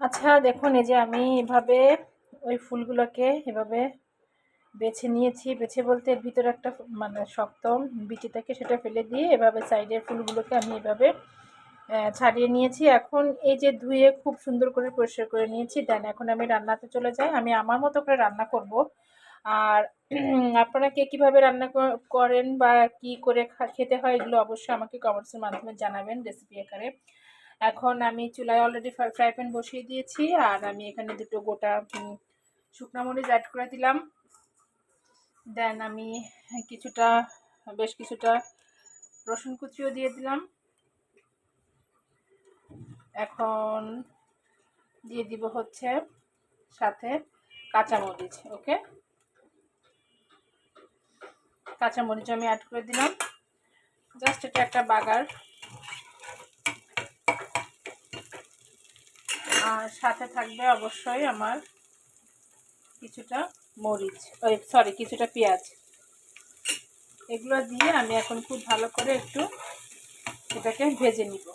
আচ্ছা দেখুন, এই যে আমি এভাবে ওই ফুলগুলোকে এভাবে বেছে নিয়েছি। বেছে বলতে এর ভিতরে একটা মানে শক্ত বিচি থাকে, সেটা ফেলে দিয়ে এভাবে সাইডের ফুলগুলোকে আমি এভাবে ছাড়িয়ে নিয়েছি। এখন এই যে ধুয়ে খুব সুন্দর করে পরিষ্কার করে নিয়েছি। দেন এখন আমি রান্নাতে চলে যাই। আমি আমার মতো করে রান্না করব। আর আপনারা কে কীভাবে রান্না করেন বা কি করে খেতে হয়, এগুলো অবশ্যই আমাকে কমেন্টসের মাধ্যমে জানাবেন রেসিপি আকারে। এখন আমি চুলায় অলরেডি ফ্রাই প্যান বসিয়ে দিয়েছি। আর আমি এখানে দুটো গোটা শুকনো মরিচ অ্যাড করে দিলাম। দেন আমি বেশ কিছুটা রসুন কুচিও দিয়ে দিলাম। এখন দিয়ে দিব হচ্ছে সাথে কাঁচামরিচ। ওকে, কাঁচামরিচ আমি অ্যাড করে দিলাম। জাস্ট এটা একটা বাগার। আর সাথে থাকবে অবশ্যই আমার কিছুটা কিছুটা পেঁয়াজ। এগুলো দিয়ে আমি এখন খুব ভালো করে একটু এটাকে ভেজে নিব।